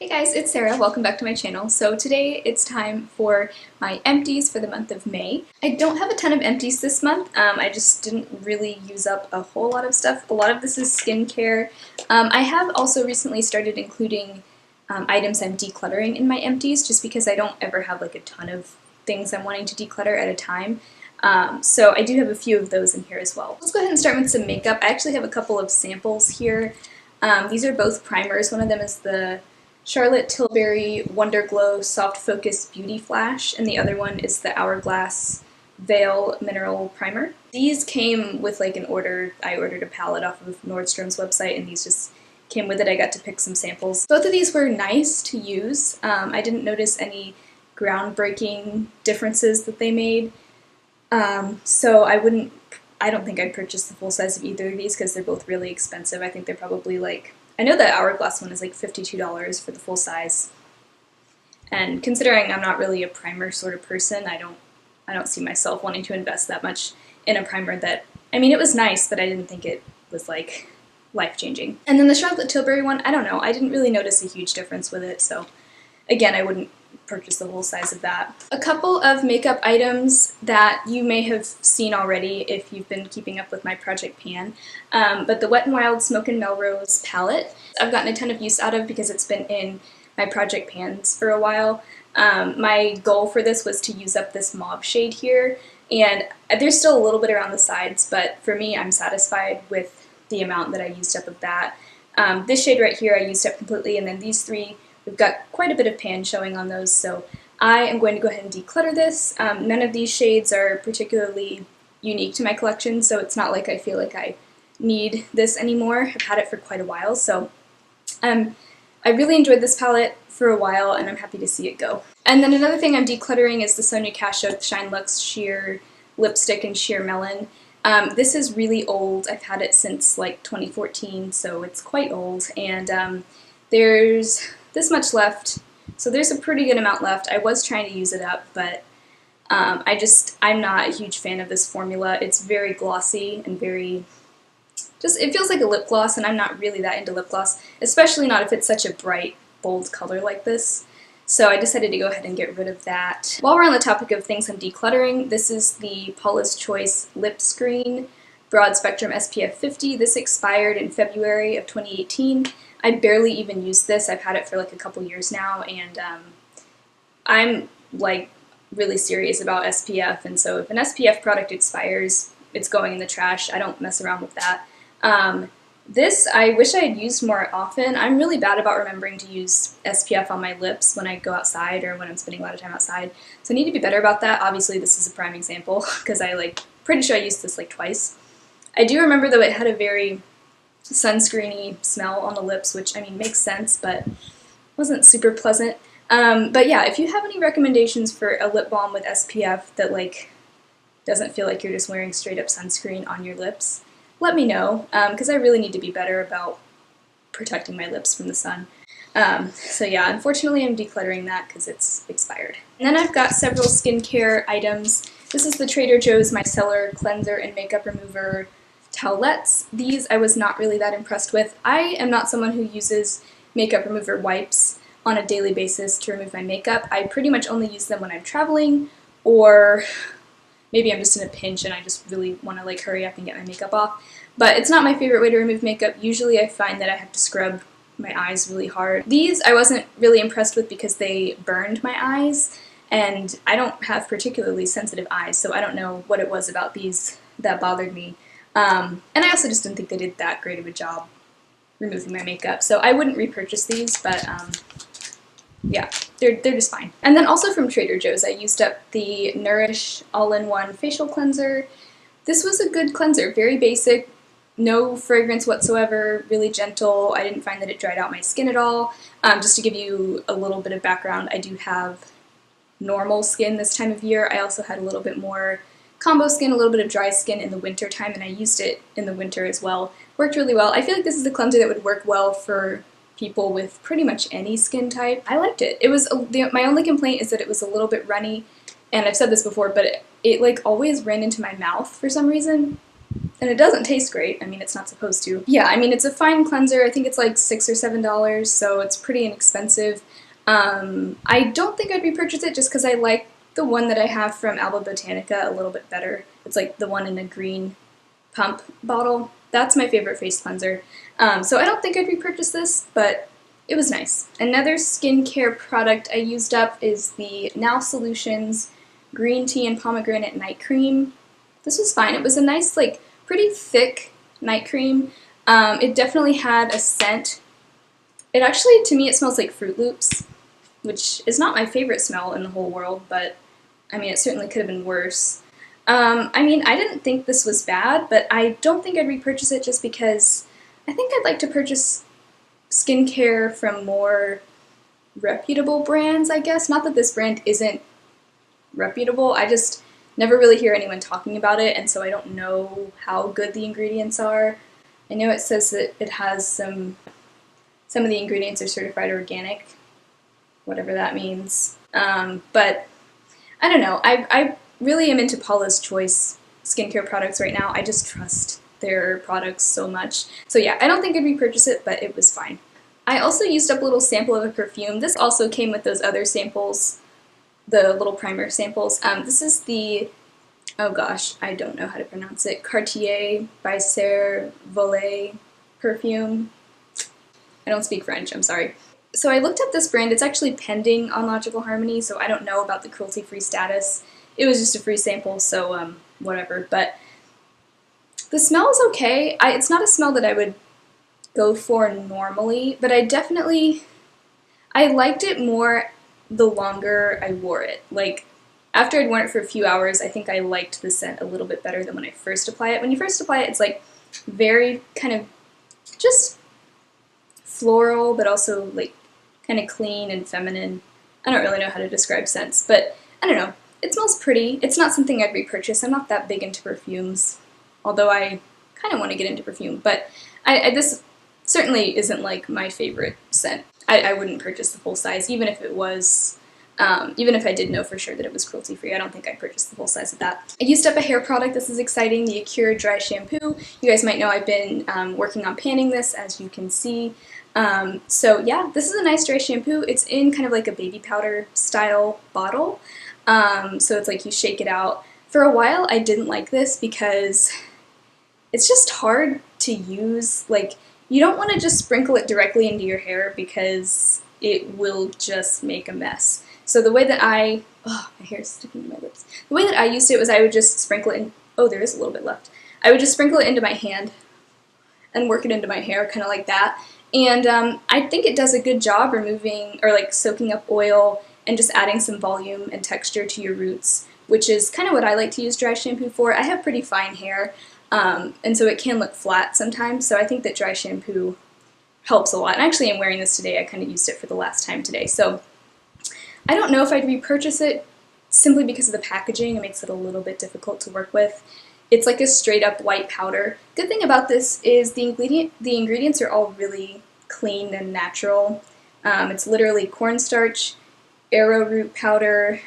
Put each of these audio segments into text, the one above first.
Hey guys, it's Sarah. Welcome back to my channel. So today it's time for my empties for the month of May. I don't have a ton of empties this month. I just didn't really use up a whole lot of stuff. A lot of this is skincare. I have also recently started including items I'm decluttering in my empties just because I don't ever have like a ton of things I'm wanting to declutter at a time. So I do have a few of those in here as well. Let's go ahead and start with some makeup. I actually have a couple of samples here. These are both primers. One of them is the Charlotte Tilbury Wonder Glow Soft Focus Beauty Flash, and the other one is the Hourglass Vole Mineral Primer. These came with like an order. I ordered a palette off of Nordstrom's website, and these just came with it. I got to pick some samples. Both of these were nice to use. I didn't notice any groundbreaking differences that they made, so I don't think I'd purchase the full size of either of these because they're both really expensive. I think they're probably like, I know the Hourglass one is like $52 for the full size. And considering I'm not really a primer sort of person, I don't see myself wanting to invest that much in a primer that, I mean, it was nice, but I didn't think it was like life-changing. And then the Charlotte Tilbury one, I don't know, I didn't really notice a huge difference with it, so again, I wouldn't purchase the whole size of that. A couple of makeup items that you may have seen already if you've been keeping up with my Project Pan, but the Wet n Wild Smoke and Melrose palette I've gotten a ton of use out of because it's been in my Project Pans for a while. My goal for this was to use up this mauve shade here, and there's still a little bit around the sides, but for me I'm satisfied with the amount that I used up of that. This shade right here I used up completely, and then these three, we've got quite a bit of pan showing on those, so I am going to go ahead and declutter this. None of these shades are particularly unique to my collection, so it's not like I feel like I need this anymore. I've had it for quite a while, so I really enjoyed this palette for a while, and I'm happy to see it go. And then another thing I'm decluttering is the Sonia Kashuk Shine Luxe Sheer Lipstick and Sheer Melon. This is really old. I've had it since like 2014, so it's quite old, and there's this much left, so there's a pretty good amount left. I was trying to use it up, but I'm not a huge fan of this formula. It's very glossy and very, it feels like a lip gloss, and I'm not really that into lip gloss, especially not if it's such a bright, bold color like this. So I decided to go ahead and get rid of that. While we're on the topic of things I'm decluttering, this is the Paula's Choice Lipscreen Broad Spectrum SPF 50. This expired in February of 2018. I barely even used this. I've had it for like a couple years now, and I'm like really serious about SPF, and so if an SPF product expires, it's going in the trash. I don't mess around with that. This I wish I had used more often. I'm really bad about remembering to use SPF on my lips when I go outside or when I'm spending a lot of time outside, so I need to be better about that. Obviously this is a prime example because pretty sure I used this like twice. I do remember though it had a very sunscreeny smell on the lips, which I mean makes sense, but wasn't super pleasant. But yeah, if you have any recommendations for a lip balm with SPF that like doesn't feel like you're just wearing straight up sunscreen on your lips, let me know, because I really need to be better about protecting my lips from the sun. So yeah, unfortunately I'm decluttering that because it's expired. And then I've got several skincare items. This is the Trader Joe's Micellar Cleanser and Makeup Remover Towelettes. These I was not really that impressed with. I am not someone who uses makeup remover wipes on a daily basis to remove my makeup. I pretty much only use them when I'm traveling, or maybe I'm just in a pinch and I just really want to like hurry up and get my makeup off. But it's not my favorite way to remove makeup. Usually I find that I have to scrub my eyes really hard. These I wasn't really impressed with because they burned my eyes, and I don't have particularly sensitive eyes, so I don't know what it was about these that bothered me. And I also just didn't think they did that great of a job removing my makeup, so I wouldn't repurchase these, but yeah, they're just fine. And then also from Trader Joe's, I used up the Nourish All-in-One Facial Cleanser. This was a good cleanser, very basic, no fragrance whatsoever, really gentle. I didn't find that it dried out my skin at all. Just to give you a little bit of background, I do have normal skin this time of year. I also had a little bit more combo skin, a little bit of dry skin in the winter time, and I used it in the winter as well. Worked really well. I feel like this is a cleanser that would work well for people with pretty much any skin type. I liked it. It was my only complaint is that it was a little bit runny, and I've said this before, but it like always ran into my mouth for some reason, And it doesn't taste great. I mean, it's not supposed to. Yeah, I mean, it's a fine cleanser. I think it's like $6 or $7, so it's pretty inexpensive. I don't think I'd repurchase it just because I like the one that I have from Alba Botanica a little bit better. It's like the one in the green pump bottle. That's my favorite face cleanser. So I don't think I'd repurchase this, but it was nice. Another skincare product I used up is the Now Solutions Green Tea and Pomegranate Night Cream. This was fine. It was a nice, like, pretty thick night cream. It definitely had a scent. It actually, to me, it smells like Fruit Loops, which is not my favorite smell in the whole world, but, I mean, it certainly could have been worse. I mean, I didn't think this was bad, but I don't think I'd repurchase it just because I think I'd like to purchase skincare from more reputable brands, I guess. Not that this brand isn't reputable, I just never really hear anyone talking about it, and so I don't know how good the ingredients are. I know it says that it has some of the ingredients are certified organic, whatever that means. But I don't know. I really am into Paula's Choice skincare products right now. I just trust their products so much. So yeah, I don't think I'd repurchase it, but it was fine. I also used up a little sample of a perfume. This also came with those other samples, the little primer samples. This is the, oh gosh, I don't know how to pronounce it, Cartier Baiser Vole perfume. I don't speak French, I'm sorry. So I looked up this brand. It's actually pending on Logical Harmony, so I don't know about the cruelty-free status. It was just a free sample, so whatever. But the smell is okay. It's not a smell that I would go for normally, but I liked it more the longer I wore it. Like, after I'd worn it for a few hours, I think I liked the scent a little bit better than when I first apply it. When you first apply it, it's like very kind of just floral, but also like kind of clean and feminine. I don't really know how to describe scents, but I don't know. It smells pretty. It's not something I'd repurchase. I'm not that big into perfumes, although I kind of want to get into perfume, but this certainly isn't like my favorite scent. I wouldn't purchase the full size, even if it was, even if I did know for sure that it was cruelty-free. I don't think I'd purchase the full size of that. I used up a hair product. This is exciting, the Acure Dry Shampoo. You guys might know I've been working on panning this, as you can see. So yeah, this is a nice dry shampoo. It's in kind of like a baby powder style bottle. So it's like you shake it out. For a while I didn't like this because it's just hard to use. Like, you don't want to just sprinkle it directly into your hair because it will just make a mess. So the way that my hair's sticking to my lips. The way that I used it was I would just sprinkle it in, oh, there is a little bit left. I would just sprinkle it into my hand and work it into my hair, kind of like that. And I think it does a good job removing, or like soaking up oil and just adding some volume and texture to your roots, which is kind of what I like to use dry shampoo for. I have pretty fine hair, and so it can look flat sometimes, so I think that dry shampoo helps a lot. And actually I'm wearing this today. I kind of used it for the last time today. So I don't know if I'd repurchase it simply because of the packaging. It makes it a little bit difficult to work with. It's like a straight up white powder. Good thing about this is the ingredients are all really clean and natural. It's literally cornstarch, arrowroot powder,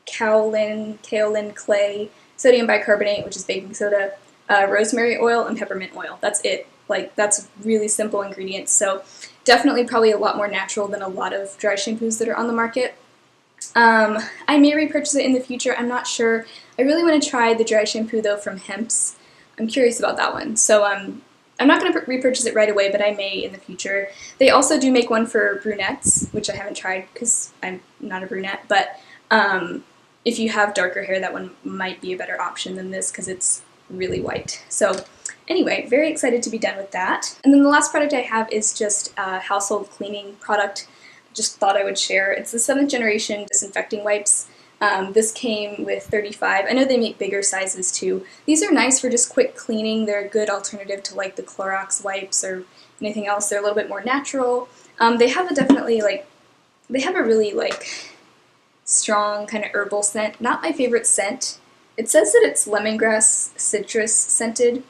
kaolin clay, sodium bicarbonate, which is baking soda, rosemary oil, and peppermint oil. That's it. Like, that's really simple ingredients. So definitely probably a lot more natural than a lot of dry shampoos that are on the market. I may repurchase it in the future. I'm not sure. I really want to try the dry shampoo though from Hemp's. I'm curious about that one. So I'm not going to repurchase it right away, but I may in the future. They also do make one for brunettes, which I haven't tried because I'm not a brunette, but if you have darker hair, that one might be a better option than this because it's really white. So anyway, very excited to be done with that. And then the last product I have is just a household cleaning product. Just thought I would share. It's the 7th generation disinfecting wipes. This came with 35. I know they make bigger sizes too. These are nice for just quick cleaning. They're a good alternative to like the Clorox wipes or anything else. They're a little bit more natural. They have they have a really like strong kind of herbal scent. Not my favorite scent. It says that it's lemongrass citrus scented.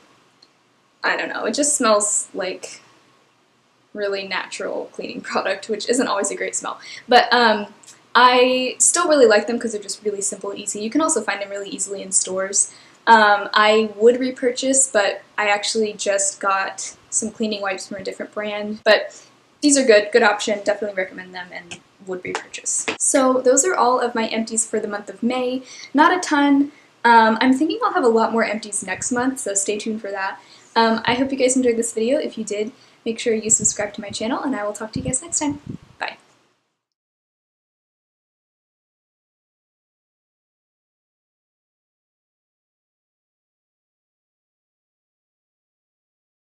I don't know. It just smells like really natural cleaning product, which isn't always a great smell. But I still really like them because they're just really simple and easy. You can also find them really easily in stores. I would repurchase, but I actually just got some cleaning wipes from a different brand. But these are good option, definitely recommend them and would repurchase. So those are all of my empties for the month of May. Not a ton. I'm thinking I'll have a lot more empties next month, so stay tuned for that. I hope you guys enjoyed this video. If you did, make sure you subscribe to my channel, and I will talk to you guys next time.